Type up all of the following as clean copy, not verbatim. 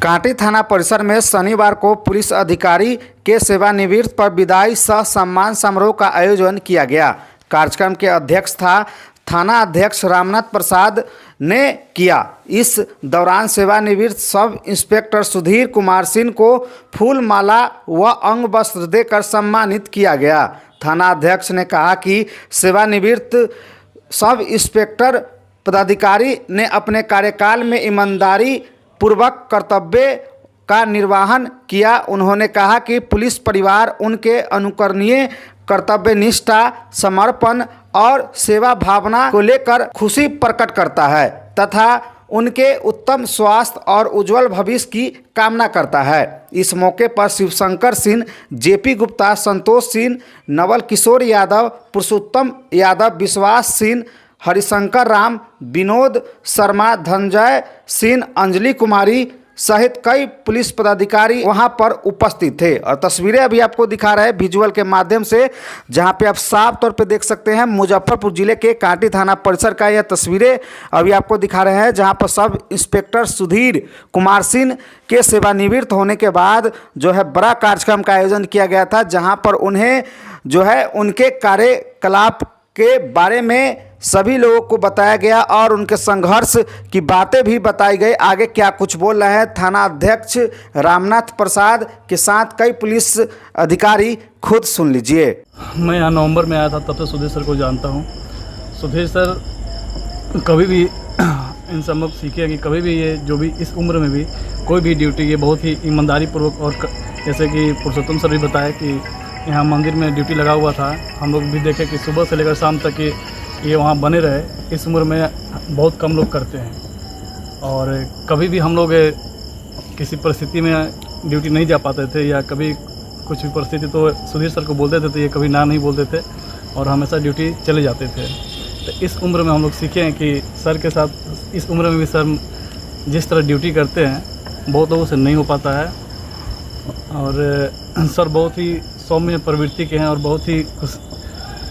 कांटी थाना परिसर में शनिवार को पुलिस अधिकारी के सेवानिवृत्त पर विदाई सह सम्मान समारोह का आयोजन किया गया। कार्यक्रम के अध्यक्ष थाना अध्यक्ष रामनाथ प्रसाद ने किया। इस दौरान सेवानिवृत्त सब इंस्पेक्टर सुधीर कुमार सिंह को फूल माला व अंग वस्त्र देकर सम्मानित किया गया। थाना अध्यक्ष ने कहा कि सेवानिवृत्त सब इंस्पेक्टर पदाधिकारी ने अपने कार्यकाल में ईमानदारी पूर्वक कर्तव्य का निर्वहन किया। उन्होंने कहा कि पुलिस परिवार उनके अनुकरणीय कर्तव्य निष्ठा, समर्पण और सेवा भावना को लेकर खुशी प्रकट करता है तथा उनके उत्तम स्वास्थ्य और उज्जवल भविष्य की कामना करता है। इस मौके पर शिवशंकर सिंह, जेपी गुप्ता, संतोष सिंह, नवल किशोर यादव, पुरुषोत्तम यादव, विश्वास सिंह, हरिशंकर राम, विनोद शर्मा, धनंजय सिंह, अंजलि कुमारी सहित कई पुलिस पदाधिकारी वहां पर उपस्थित थे। और तस्वीरें अभी आपको दिखा रहे हैं विजुअल के माध्यम से, जहां पे आप साफ तौर पे देख सकते हैं मुजफ्फरपुर जिले के कांटी थाना परिसर का यह तस्वीरें अभी आपको दिखा रहे हैं, जहां पर सब इंस्पेक्टर सुधीर कुमार सिंह के सेवानिवृत्त होने के बाद जो है बड़ा कार्यक्रम का आयोजन किया गया था, जहाँ पर उन्हें जो है उनके कार्यकलाप के बारे में सभी लोगों को बताया गया और उनके संघर्ष की बातें भी बताई गई। आगे क्या कुछ बोल रहे हैं थाना अध्यक्ष रामनाथ प्रसाद के साथ कई पुलिस अधिकारी, खुद सुन लीजिए। मैं यहाँ नवंबर में आया था, तब से सुधीर सर को जानता हूँ। सुधीर सर कभी भी इन सब लोग सीखे कि कभी भी ये जो भी इस उम्र में भी कोई भी ड्यूटी ये बहुत ही ईमानदारी पूर्वक, और जैसे कि पुरुषोत्तम सर भी बताया कि यहाँ मंदिर में ड्यूटी लगा हुआ था। हम लोग भी देखे कि सुबह से लेकर शाम तक ये वहाँ बने रहे। इस उम्र में बहुत कम लोग करते हैं और कभी भी हम लोग किसी परिस्थिति में ड्यूटी नहीं जा पाते थे या कभी कुछ भी परिस्थिति तो सुधीर सर को बोलते थे तो ये कभी ना नहीं बोलते थे और हमेशा ड्यूटी चले जाते थे। तो इस उम्र में हम लोग सीखे हैं कि सर के साथ इस उम्र में भी सर जिस तरह ड्यूटी करते हैं बहुत लोगों से नहीं हो पाता है। और सर बहुत ही सौम्य प्रवृत्ति के हैं और बहुत ही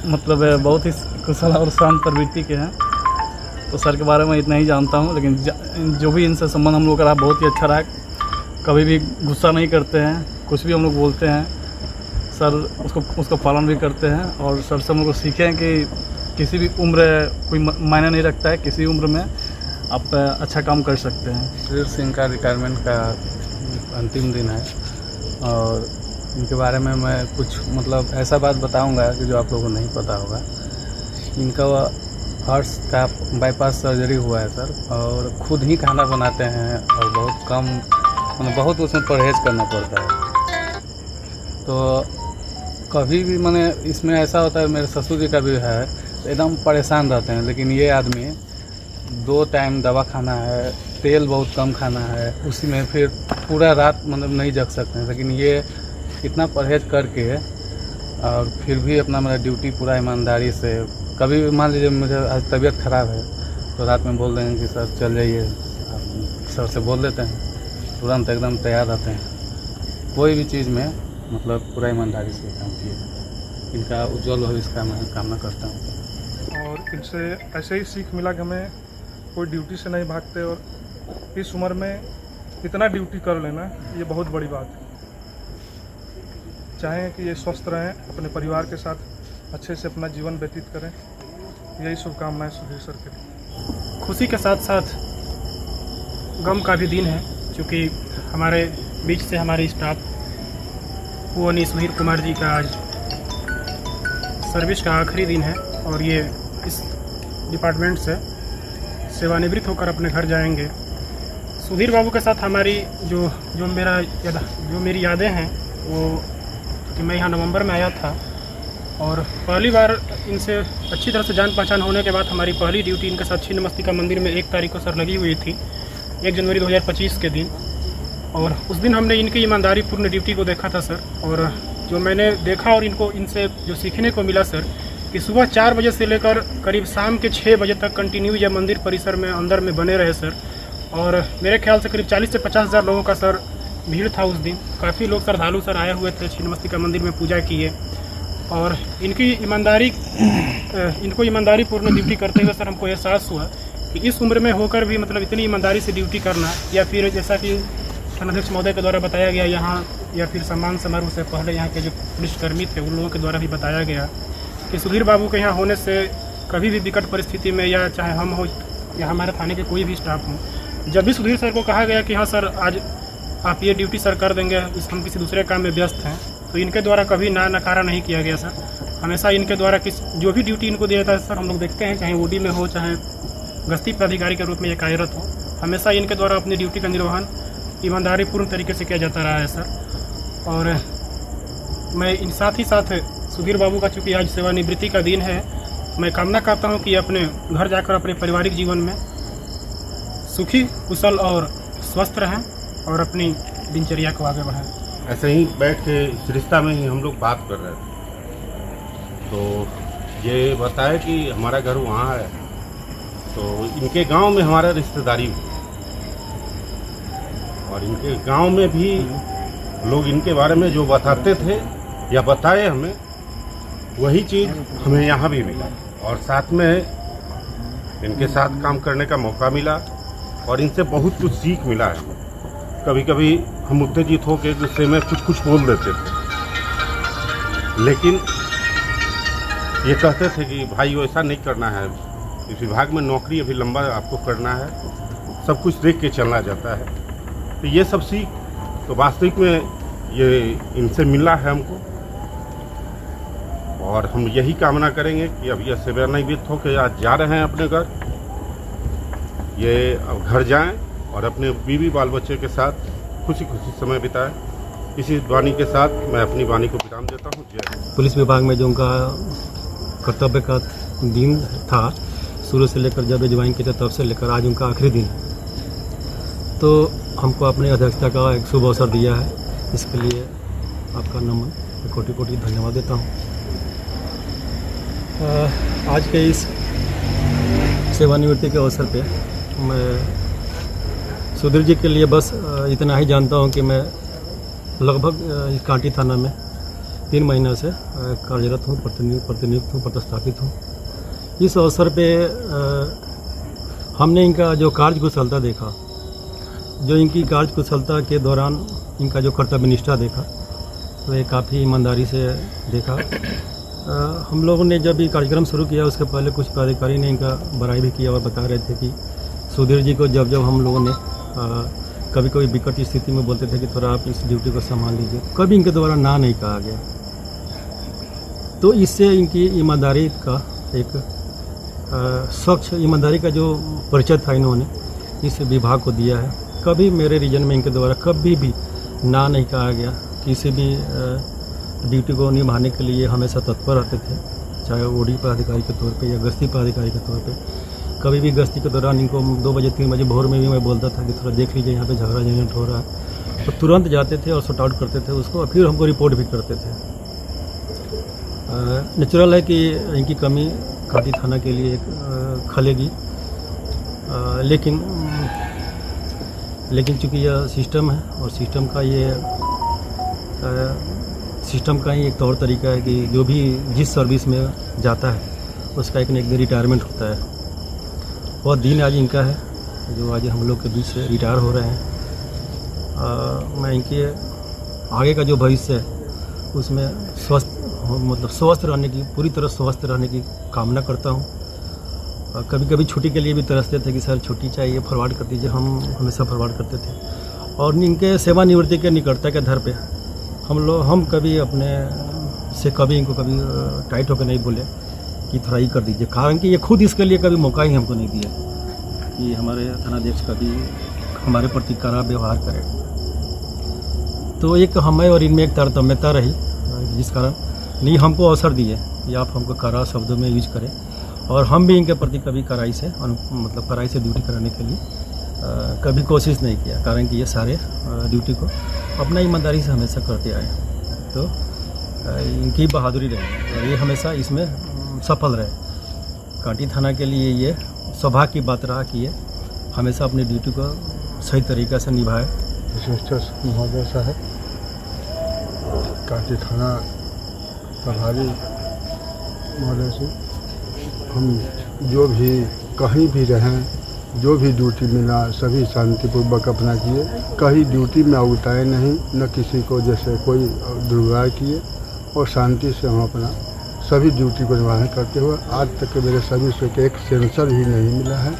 बहुत ही कुशल और शांत प्रवृत्ति के हैं। तो सर के बारे में इतना ही जानता हूँ, लेकिन जो भी इनसे संबंध हम लोग का रहा बहुत ही अच्छा रहा। कभी भी गुस्सा नहीं करते हैं, कुछ भी हम लोग बोलते हैं सर उसको पालन भी करते हैं। और सर से हम लोग को सीखे हैं कि किसी भी उम्र कोई मायने नहीं रखता है, किसी उम्र में आप अच्छा काम कर सकते हैं। सुधीर सिंह का रिटायरमेंट का अंतिम दिन है और इनके बारे में मैं कुछ ऐसा बात बताऊंगा कि जो आप लोगों को नहीं पता होगा। इनका हार्ट का बाईपास सर्जरी हुआ है सर, और खुद ही खाना बनाते हैं और बहुत कम बहुत उसमें परहेज करना पड़ता है। तो कभी भी इसमें ऐसा होता है, मेरे ससुर जी का भी है, एकदम परेशान रहते हैं। लेकिन ये आदमी 2 टाइम दवा खाना है, तेल बहुत कम खाना है, उसी में फिर पूरा रात नहीं जग सकते हैं। लेकिन ये इतना परहेज करके और फिर भी अपना ड्यूटी पूरा ईमानदारी से, कभी मान लीजिए मुझे आज तबीयत ख़राब है तो रात में बोल देंगे कि सर चल जाइए, सर से बोल देते हैं, तुरंत एकदम तैयार रहते हैं। कोई भी चीज़ में पूरा ईमानदारी से काम किए। इनका उज्जवल भविष्य का मैं कामना करता हूँ। और इनसे ऐसे ही सीख मिला कि हमें कोई ड्यूटी से नहीं भागते और इस उम्र में इतना ड्यूटी कर लेना ये बहुत बड़ी बात है। चाहें कि ये स्वस्थ रहें, अपने परिवार के साथ अच्छे से अपना जीवन व्यतीत करें, यही शुभकामनाएं सुधीर सर के लिए। खुशी के साथ साथ गम का भी दिन है, क्योंकि हमारे बीच से हमारे स्टाफ पूर्वनीय सुधीर कुमार जी का आज सर्विस का आखिरी दिन है और ये इस डिपार्टमेंट से सेवानिवृत्त होकर अपने घर जाएंगे। सुधीर बाबू के साथ हमारी जो मेरी यादें हैं वो कि मैं यहाँ नवंबर में आया था और पहली बार इनसे अच्छी तरह से जान पहचान होने के बाद हमारी पहली ड्यूटी इनके साथ छिन्नमस्तिका मंदिर में 1 तारीख को सर लगी हुई थी, 1 जनवरी 2025 के दिन। और उस दिन हमने इनकी ईमानदारी पूर्ण ड्यूटी को देखा था सर। और जो मैंने देखा और इनसे जो सीखने को मिला सर, कि सुबह 4 बजे से लेकर करीब शाम के 6 बजे तक कंटिन्यू यह मंदिर परिसर में अंदर में बने रहे सर। और मेरे ख्याल से करीब 40 से 50 हज़ार लोगों का सर भीड़ था उस दिन। काफ़ी लोग श्रद्धालु सर आए हुए थे, छिन्नमस्तिका मंदिर में पूजा किए। और इनको ईमानदारी पूर्ण ड्यूटी करते हुए सर हमको एहसास हुआ कि इस उम्र में होकर भी इतनी ईमानदारी से ड्यूटी करना, या फिर जैसा कि थानाध्यक्ष महोदय के द्वारा बताया गया यहाँ, या फिर सम्मान समारोह से पहले यहाँ के जो पुलिसकर्मी थे उन लोगों के द्वारा भी बताया गया कि सुधीर बाबू के यहाँ होने से कभी भी विकट परिस्थिति में, या चाहे हम हो या हमारे थाने के कोई भी स्टाफ हो, जब भी सुधीर सर को कहा गया कि हाँ सर आज आप ये ड्यूटी सर कर देंगे, हम किसी दूसरे काम में व्यस्त हैं, तो इनके द्वारा कभी नकारा नहीं किया गया सर। हमेशा इनके द्वारा जो भी ड्यूटी इनको दिया जाता है सर, हम लोग देखते हैं चाहे ओडी में हो चाहे गश्ती प्राधिकारी के रूप में ये कार्यरत हो, हमेशा इनके द्वारा अपनी ड्यूटी का निर्वहन ईमानदारीपूर्ण तरीके से किया जाता रहा है सर। और मैं इन साथ ही साथ सुधीर बाबू का चूँकि आज सेवानिवृत्ति का दिन है, मैं कामना करता हूँ कि अपने घर जाकर अपने पारिवारिक जीवन में सुखी कुशल और स्वस्थ रहें और अपनी दिनचर्या को आगे बढ़ाएं। ऐसे ही बैठ के इस रिश्ता में ही हम लोग बात कर रहे थे, तो ये बताया कि हमारा घर वहाँ है, तो इनके गांव में हमारा रिश्तेदारी हुई और इनके गांव में भी लोग इनके बारे में जो बताते थे या बताए हमें, वही चीज़ हमें यहाँ भी मिला और साथ में इनके साथ काम करने का मौका मिला और इनसे बहुत कुछ सीख मिला है। कभी कभी हम उत्तेजित होकर गुस्से में कुछ बोल देते थे, लेकिन ये कहते थे कि भाई ऐसा नहीं करना है, इस विभाग में नौकरी अभी लंबा आपको करना है, सब कुछ देख के चलना जाता है। तो ये सब सीख तो वास्तविक में ये इनसे मिला है हमको और हम यही कामना करेंगे कि अब ये सेवानिवृत्त होकर आज जा रहे हैं अपने घर, ये अब घर जाएं और अपने बीवी बाल बच्चे के साथ खुशी खुशी समय बिताएं। इसी वाणी के साथ मैं अपनी वाणी को विराम देता हूँ। जय हिंद। पुलिस विभाग में जो उनका कर्तव्य का दिन था, शुरू से लेकर जब ज्वाइन किया तब से लेकर आज उनका आखिरी दिन है, तो हमको अपने अध्यक्षता का एक शुभ अवसर दिया है, इसके लिए आपका नमन कोटि कोटि धन्यवाद देता हूँ। आज के इस सेवानिवृत्ति के अवसर पे मैं सुधीर जी के लिए बस इतना ही जानता हूँ कि मैं लगभग कांटी थाना में 3 महीना से कार्यरत हूँ, प्रतिनियुक्त हूँ, प्रतिस्थापित हूँ। इस अवसर पे हमने इनका जो कार्यकुशलता देखा, जो इनकी कार्यकुशलता के दौरान इनका जो कर्तव्य निष्ठा देखा, तो ये काफ़ी ईमानदारी से देखा। हम लोगों ने जब ये कार्यक्रम शुरू किया उसके पहले कुछ प्राधिकारी ने इनका बड़ाई भी किया और बता रहे थे कि सुधीर जी को जब हम लोगों ने कभी कभी विकट स्थिति में बोलते थे कि थोड़ा आप इस ड्यूटी को संभाल लीजिए, कभी इनके द्वारा ना नहीं कहा गया। तो इससे इनकी ईमानदारी का एक स्वच्छ ईमानदारी का जो परिचय था इन्होंने इस विभाग को दिया है। कभी मेरे रीजन में इनके द्वारा कभी भी ना नहीं कहा गया, किसी भी ड्यूटी को निभाने के लिए हमेशा तत्पर रहते थे, चाहे ओडी पदाधिकारी के तौर पे या गश्ती पदाधिकारी के तौर पे। कभी भी गश्ती के दौरान इनको 2 बजे 3 बजे भोर में भी मैं बोलता था कि थोड़ा देख लीजिए यहाँ पे झगड़ा झंझट हो रहा है, तो तुरंत जाते थे और सॉर्ट आउट करते थे उसको और फिर हमको रिपोर्ट भी करते थे। नेचुरल है कि इनकी कमी कांटी थाना के लिए खलेगी, लेकिन चूँकि यह सिस्टम है और सिस्टम का ही एक तौर तरीका है कि जो भी जिस सर्विस में जाता है उसका एक न एक दिन रिटायरमेंट होता है। वह दिन आज इनका है जो आज हम लोग के बीच से रिटायर हो रहे हैं। मैं इनके आगे का जो भविष्य है उसमें स्वस्थ रहने की, पूरी तरह स्वस्थ रहने की कामना करता हूँ। कभी कभी छुट्टी के लिए भी तरसते थे कि सर छुट्टी चाहिए, फॉरवर्ड कर दीजिए, हम हमेशा फॉरवर्ड करते थे। और इनके सेवानिवृत्ति के निकटता के आधार पे हम कभी अपने से कभी इनको कभी टाइट होकर नहीं बोले कि थोड़ा ही कर दीजिए, कारण कि ये खुद इसके लिए कभी मौका ही हमको नहीं दिया कि हमारे थानाध्यक्ष कभी हमारे प्रति कड़ा व्यवहार करें। तो एक हमें और इनमें एक तारतम्यता रही, जिस कारण नहीं हमको अवसर दिए कि आप हमको कड़ा शब्दों में यूज करें, और हम भी इनके प्रति कभी कड़ाई से ड्यूटी कराने के लिए कभी कोशिश नहीं किया, कारण कि ये सारे ड्यूटी को अपना ईमानदारी से हमेशा करते आए। तो इनकी बहादुरी रही और ये हमेशा इसमें सफल रहे। कांटी थाना के लिए ये सौभाग्य की बात रहा कि ये हमेशा अपनी ड्यूटी को सही तरीक़े से निभाए। विशेष महोदय साहब, कांटी थाना प्रभारी महोदय से हम जो भी कहीं भी रहें जो भी ड्यूटी मिला सभी शांतिपूर्वक अपना किए, कहीं ड्यूटी में उताए नहीं, न किसी को जैसे कोई दुर्व्यवहार किए, और शांति से हम अपना सभी ड्यूटी को निर्वहन करते हुए आज तक के मेरे सर्विस में एक सेंसर भी नहीं मिला है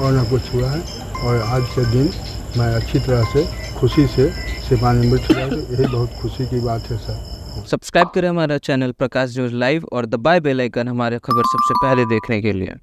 और न कुछ हुआ है। और आज के दिन मैं अच्छी तरह से खुशी से सेवानिवृत्त हुआ, यही बहुत खुशी की बात है सर। सब्सक्राइब करें हमारा चैनल प्रकाश न्यूज़ लाइव और दबाए बेल आइकन हमारे खबर सबसे पहले देखने के लिए।